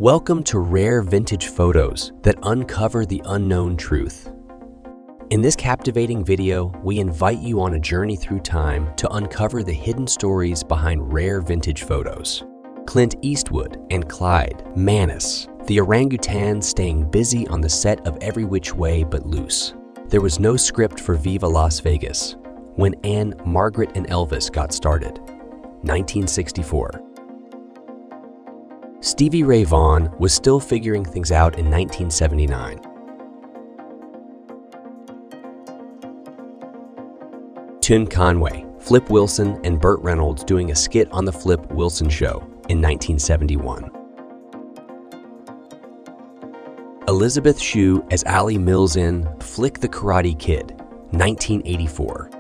Welcome to Rare Vintage Photos that uncover the unknown truth. In this captivating video, we invite you on a journey through time to uncover the hidden stories behind rare vintage photos. Clint Eastwood and Clyde Manus, the orangutan staying busy on the set of Every Which Way But Loose. There was no script for Viva Las Vegas when Anne, Margaret, and Elvis got started. 1964. Stevie Ray Vaughan was still figuring things out in 1979. Tim Conway, Flip Wilson, and Burt Reynolds doing a skit on The Flip Wilson Show in 1971. Elizabeth Shue as Allie Mills in Flick the Karate Kid, 1984.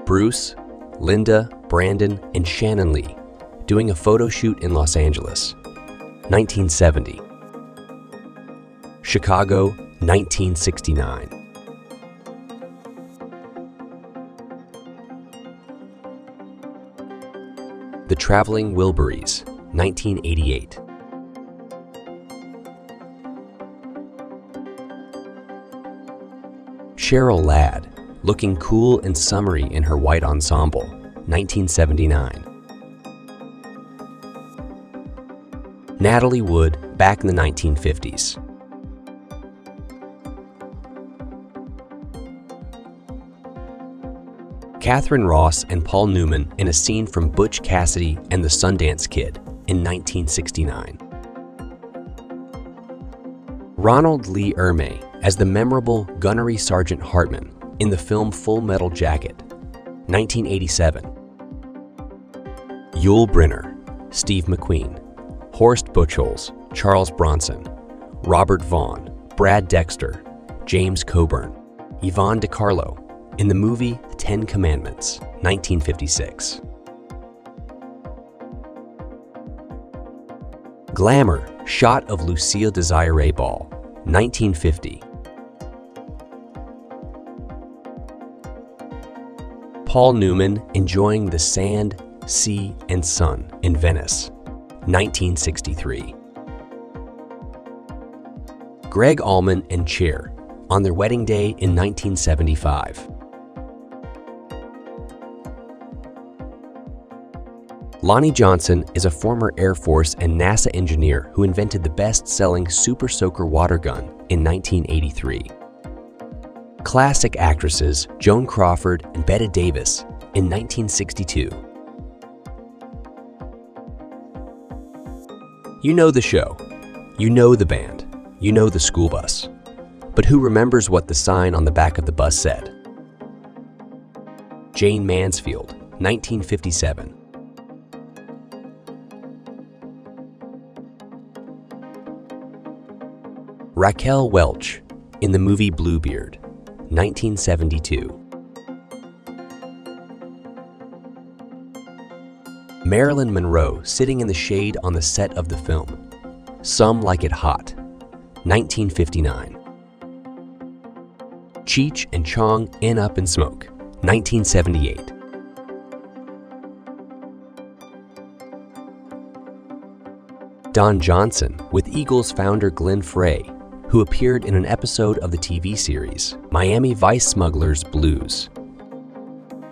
Bruce, Linda, Brandon, and Shannon Lee doing a photo shoot in Los Angeles, 1970. Chicago, 1969. The Traveling Wilburys, 1988. Cheryl Ladd, looking cool and summery in her white ensemble, 1979. Natalie Wood, back in the 1950s. Catherine Ross and Paul Newman in a scene from Butch Cassidy and the Sundance Kid in 1969. Ronald Lee Ermey as the memorable Gunnery Sergeant Hartman in the film Full Metal Jacket, 1987. Yul Brynner, Steve McQueen, Horst Buchholz, Charles Bronson, Robert Vaughn, Brad Dexter, James Coburn, Yvonne DiCarlo in the movie The Ten Commandments, 1956. Glamour, shot of Lucille Desiree Ball, 1950. Paul Newman enjoying the sand, sea, and sun in Venice, 1963. Greg Allman and Cher on their wedding day in 1975. Lonnie Johnson is a former Air Force and NASA engineer who invented the best-selling Super Soaker water gun in 1983. Classic actresses Joan Crawford and Bette Davis in 1962. You know the show, you know the band, you know the school bus. But who remembers what the sign on the back of the bus said? Jane Mansfield, 1957. Raquel Welch in the movie Bluebeard, 1972. Marilyn Monroe sitting in the shade on the set of the film Some Like It Hot, 1959. Cheech and Chong in Up in Smoke, 1978. Don Johnson with Eagles founder Glenn Frey, who appeared in an episode of the TV series Miami Vice Smugglers Blues.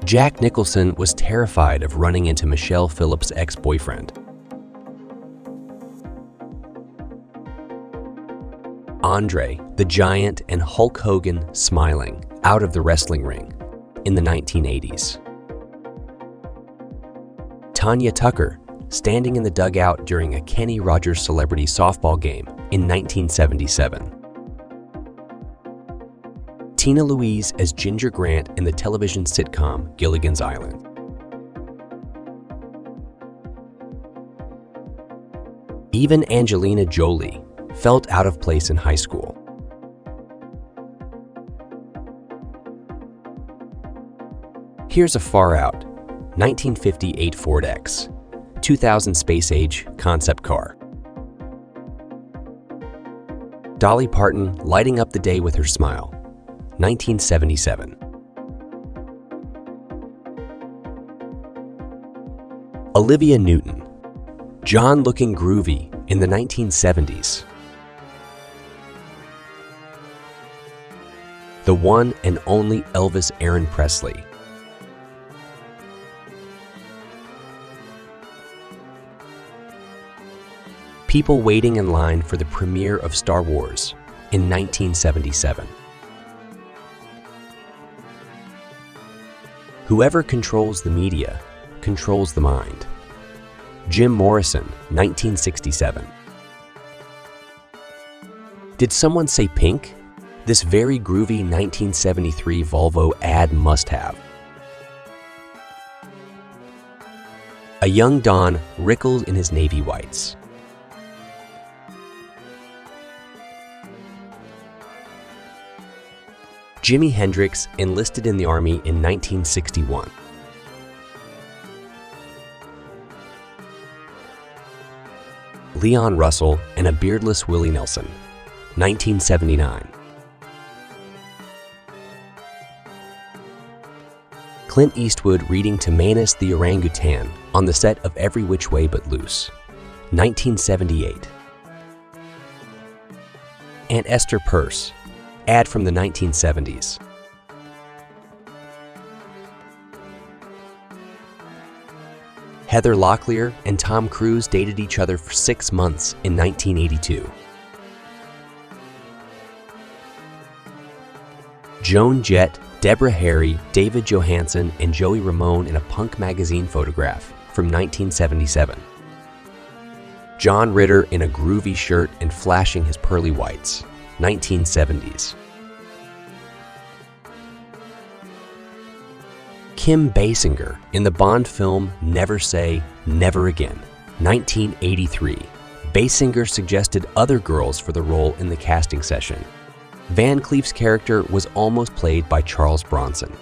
Jack Nicholson was terrified of running into Michelle Phillips' ex-boyfriend. Andre the Giant and Hulk Hogan smiling out of the wrestling ring in the 1980s. Tanya Tucker standing in the dugout during a Kenny Rogers celebrity softball game in 1977. Tina Louise as Ginger Grant in the television sitcom Gilligan's Island. Even Angelina Jolie felt out of place in high school. Here's a far out 1958 Ford X, 2000 space age concept car. Dolly Parton lighting up the day with her smile, 1977. Olivia Newton, John looking groovy in the 1970s. The one and only Elvis Aaron Presley. People waiting in line for the premiere of Star Wars in 1977. Whoever controls the media controls the mind. Jim Morrison, 1967. Did someone say pink? This very groovy 1973 Volvo ad must-have. A young Don wrinkled in his navy whites. Jimi Hendrix enlisted in the Army in 1961. Leon Russell and a beardless Willie Nelson, 1979. Clint Eastwood reading to Manus the orangutan on the set of Every Which Way But Loose, 1978. Aunt Esther Purse, ad from the 1970s. Heather Locklear and Tom Cruise dated each other for 6 months in 1982. Joan Jett, Deborah Harry, David Johansen, and Joey Ramone in a Punk magazine photograph from 1977. John Ritter in a groovy shirt and flashing his pearly whites, 1970s. Kim Basinger in the Bond film Never Say Never Again, 1983. Basinger suggested other girls for the role in the casting session. Van Cleef's character was almost played by Charles Bronson.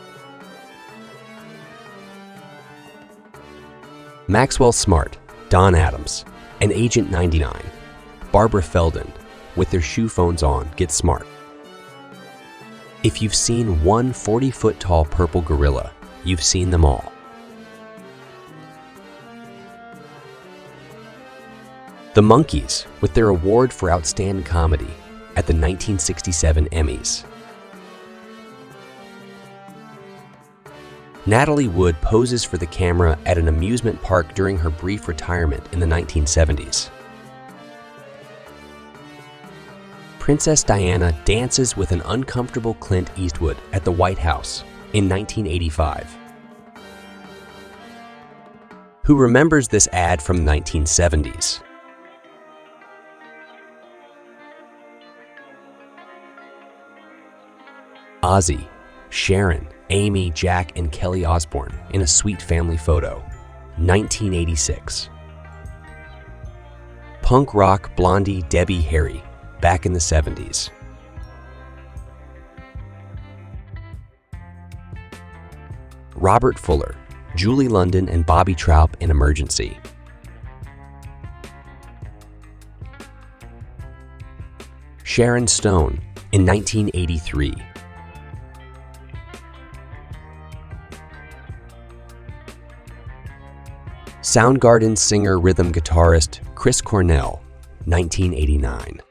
Maxwell Smart, Don Adams, and Agent 99, Barbara Feldon, with their shoe phones on, get smart. If you've seen one 40-foot tall purple gorilla, you've seen them all. The Monkees, with their award for Outstanding Comedy at the 1967 Emmys. Natalie Wood poses for the camera at an amusement park during her brief retirement in the 1970s. Princess Diana dances with an uncomfortable Clint Eastwood at the White House in 1985. Who remembers this ad from the 1970s? Ozzy, Sharon, Amy, Jack, and Kelly Osbourne in a sweet family photo, 1986. Punk rock Blondie, Debbie Harry, back in the 70s. Robert Fuller, Julie London, and Bobby Troup in Emergency. Sharon Stone in 1983. Soundgarden singer rhythm guitarist Chris Cornell, 1989.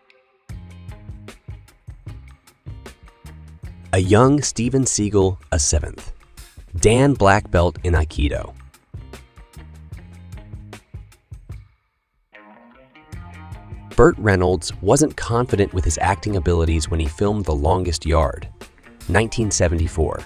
A young Steven Seagal, a 7th. Dan Black Belt in Aikido. Burt Reynolds wasn't confident with his acting abilities when he filmed The Longest Yard, 1974.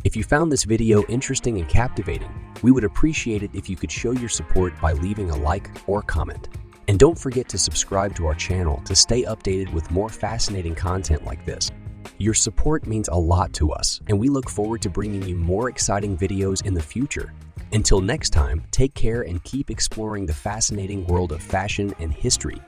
If you found this video interesting and captivating, we would appreciate it if you could show your support by leaving a like or comment. And don't forget to subscribe to our channel to stay updated with more fascinating content like this. Your support means a lot to us, and we look forward to bringing you more exciting videos in the future. Until next time, take care and keep exploring the fascinating world of fashion and history